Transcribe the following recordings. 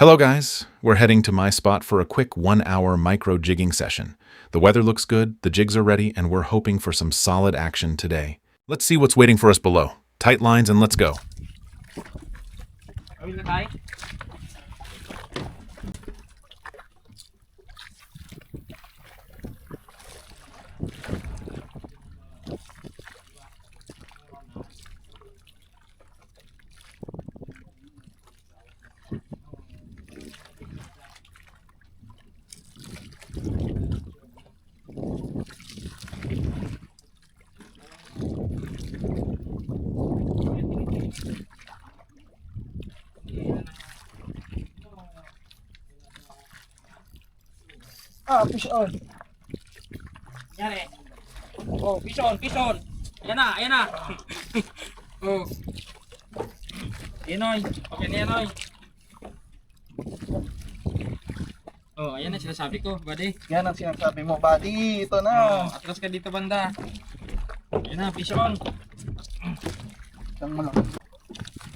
Hello guys, we're heading to my spot for a quick 1 hour micro jigging session. The weather looks good, the jigs are ready, and we're hoping for some solid action today. Let's see what's waiting for us below. Tight lines and let's go. Fish on. Yan eh. Oh, fish on, fish on. Ayan na, ayan na. Oh. Inoy. Okay na yan, oy. Oh, ayan na sinasabi ko, buddy. Yan ang sinasabi mo, buddy. Ito na. Atras ka dito, banda. Ayan na, fish on. Isang mo lang.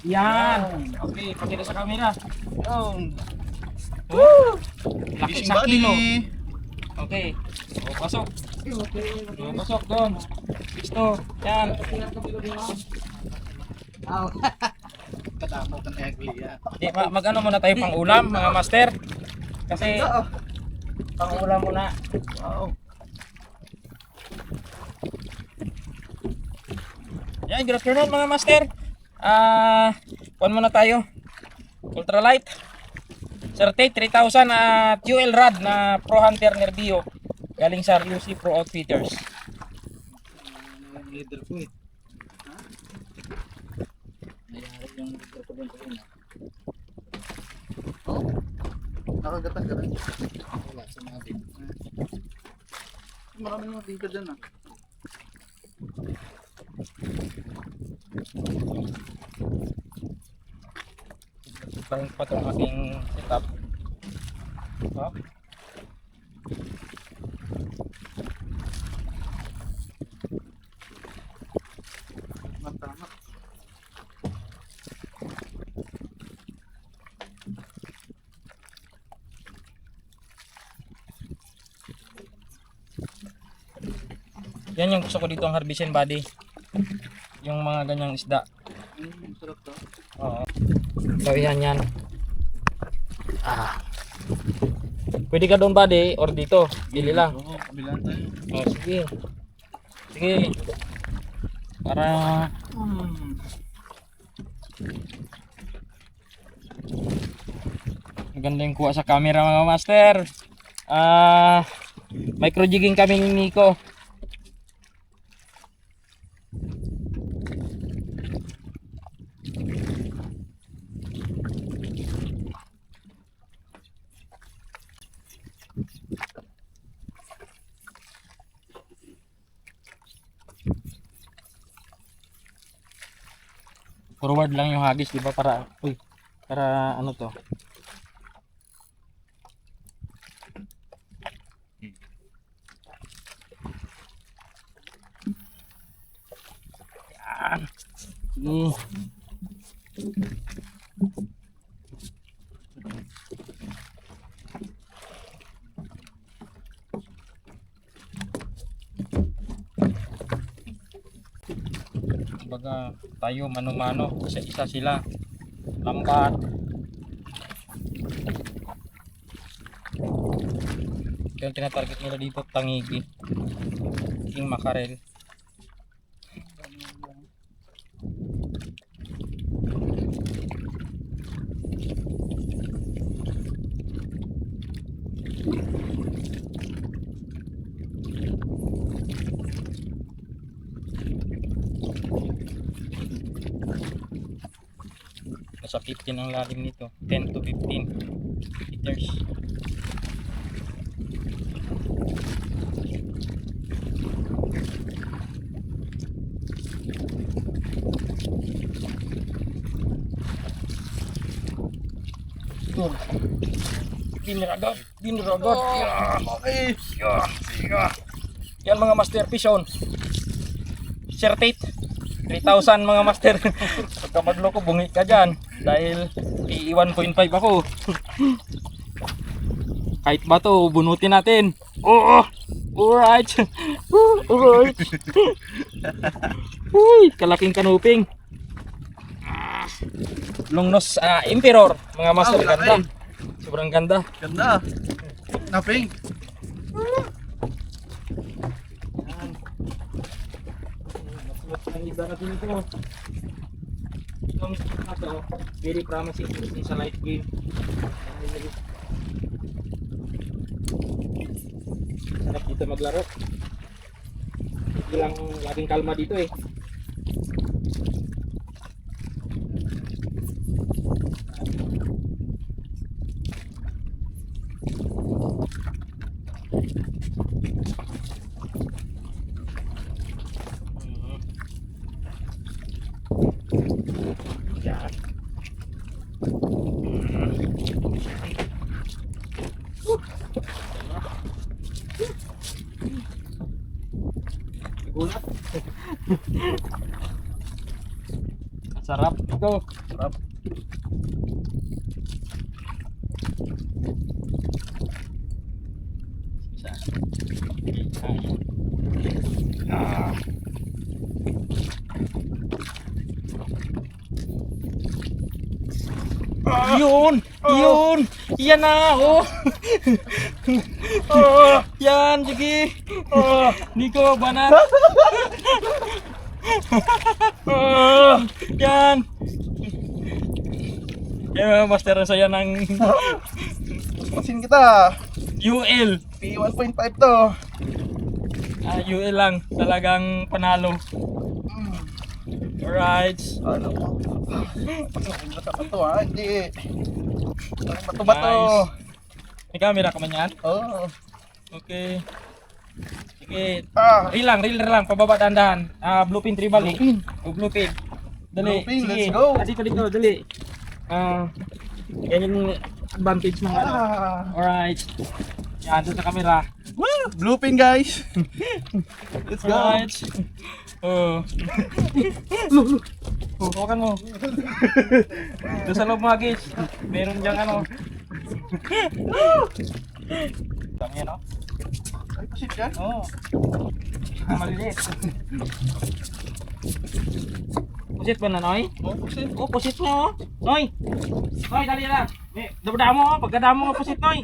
Yan. Okay, pakita sa camera. Yan. Oh. Laki Fishing sa kilo. buddy. Okay. Oh, pasok. Oh, pasok doon. Gusto. Yan. Kadamo ka na ugly yan. Di, mag-ano muna tayo pang ulam, mga master. Kasi pang ulam muna. Wow. Yan, good afternoon mga master. Kuhan muna tayo. Ultralight. Certate 3000 at UL rod na Pro Hunter Nervio. Galing sa UC Pro Outfitters. Leader ko eh. Nangyari yung leader ko doon. Oh? Nakagatan ka rin. Wala sa mga dito. Maraming mga dito dyan ah. Parang pa itong aking setup. Oh. Tama. Yan yung gusto ko dito ang harbisin body. Yung mga ganyang isda. Sarap to. Oo. So yan. Pwede ka doon buddy or dito. Bili lang. Oo, kabilaan tayo. Oh, sige. Sige. Para maganda yung kuha sa camera mga master. Micro jigging kami ni Nico. Forward lang yung hagis, di ba? Para ano to? Yan. Sige. Kumbaga tayo mano-mano, isa-isa sila. Lambat. Yung tinatarget nila dito, tangigi. King makarel. Nasa 15 ang lalim nito, 10 to 15 meters. Diniragot. Okay. Yan mga master fish on. Certate. 3,000 mga master. Pagka magloko, bungi ka dyan. Dahil i-1.5 ako. Kahit ba to, bunutin natin. Oo! Alright! Alright! Uy! Kalaking kanuping. Longnos Emperor. Mga master, Wow, ganda. laki. Sobrang ganda. Ganda. Naping. Ang iba natin ito. Itong ito, very promising sa light game. Sarap dito maglaro. Hindi lang laging kalma dito eh. Yan. Gulat. Ang sarap ito. Sarap. Ah. Yun! Yun! Yan na! Oh! Yan! Sige! Hindi ko banat! Yan! Yan, master sa yan ng Pasin kita. UL. P1.5 to. UL lang. Talagang panalo. Alright. Ano mo? Basta pa to ha. Hindi. Bato-bato. May camera ka man yan? Oo. Okay. Sige. Ah. Reel lang. Pababa dahan-dahan. Bluepin tribal eh. Bluepin. Dali. Bluepin, Sige. let's go. Dito, dali. Yan yung advantage ng ano. Alright. Yan, doon sa camera. Woo! Bluepin guys. Let's go. Alright. Oh. Huwakan mo. Doon sa loob mga guys. Meron diyang ano. Dami yan oh. Ay, pasit yan. Oo. Maliliit. Pusit ba na, Noy? Oh, pasit. Oh, pusit na, oh. Noy! Noy, dali na. Dabdamo, oh. Pagkadamo mo, pusit, Noy.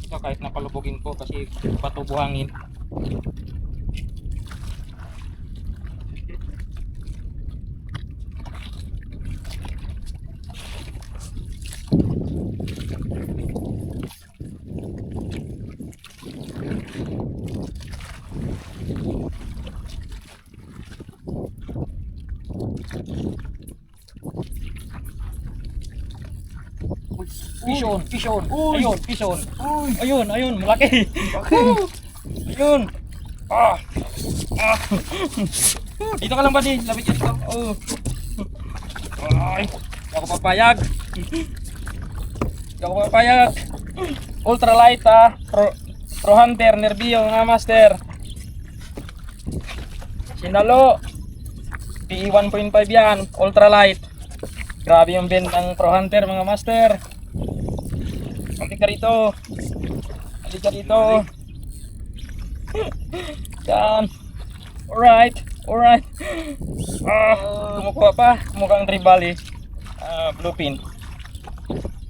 Ito kahit napalubugin ko kasi bato buhangin. Fish on. Ayun, fish on. Ayun, malaki. Ayun. Dito ka lang ba din? Lapit dito. Oh. Ay, hindi ako papayag. Hindi ako papayag. Ultralight Pro Hunter Nervio nga master. Sinalo. PE 1.5 yan, ultralight. Grabe yung bend ng Pro Hunter mga master. Halika ka rito. Halika dito. Yan. Alright. Kumukuha pa. Mukhang tribal eh. Bluepin.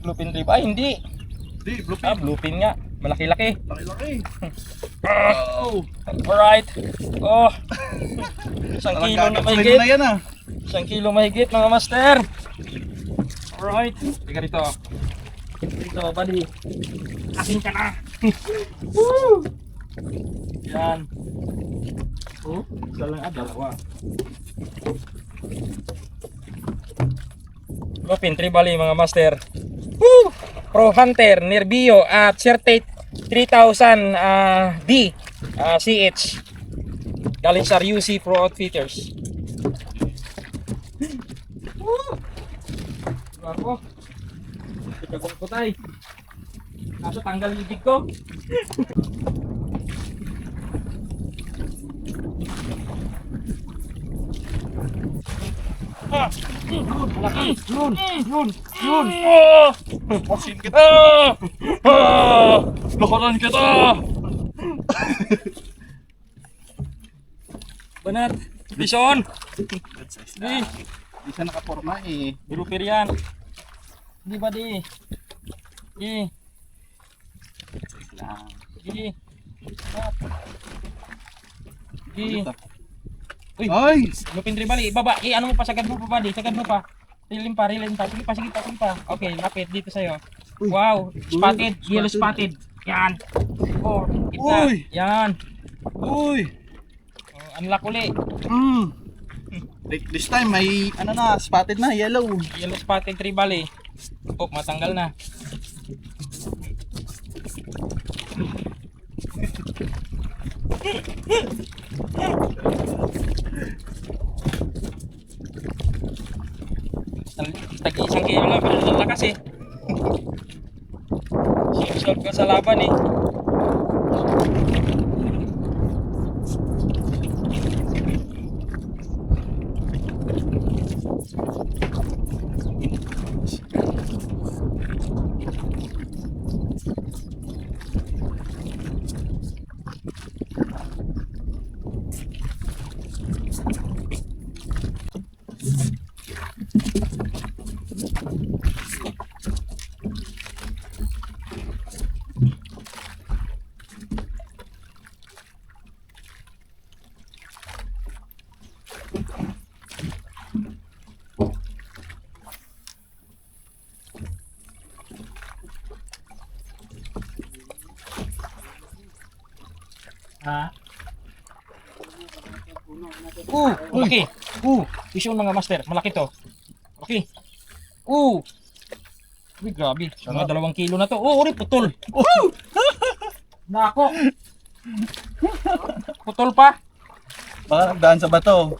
Bluepin tribal. Ay hindi. Di, bluepin. Bluepin nga. Malaki-laki. Laki-laki. Alright. Oh. 1 kilo na mahigit. Na yan ah. 1 kilo mahigit mga master. Alright. Halika rito. Dito, buddy. Asin ka na. Woo! Yan. Oh, isa lang dalawa. Lupin Tribali mga master. Woo! Pro Hunter Nerbio at Certate 3000 D CH. Galing sa UC Pro Outfitters. Woo! Ako. Ito ko tayo. Kaso tanggal yung jig ko. Yun. Pasin kita. Lakaran kita. Banat. Bison. Di. Di siya nakaporma eh. Bilupir yan. Di ba di? Di. Lang. Di. Di. Uy. Ay! Lupin Tribali. Ibaba. Ano mo pa? Sagad mo pa ba di? Sagad mo pa. Rilim pa. Sige pa. Sige pa. Okay. Lapit dito sa'yo. Wow. Spotted. Yellow spotted. Yan. Oh. Kita. Uy. Yan. Uy! Oh, unlock uli. This time may ano na, spotted na, yellow. Yellow spotted Tribali. Oh, matanggal na. Tag-isang kilo lang pero lalakas eh. Solve ka sa laban eh. Ha? Okay. Vision mga master, malaki to. Okay. Uy, grabe. Mga 2 kilo na to. Uri, putol. Nako. Putol pa. Baka nagdaan sa bato.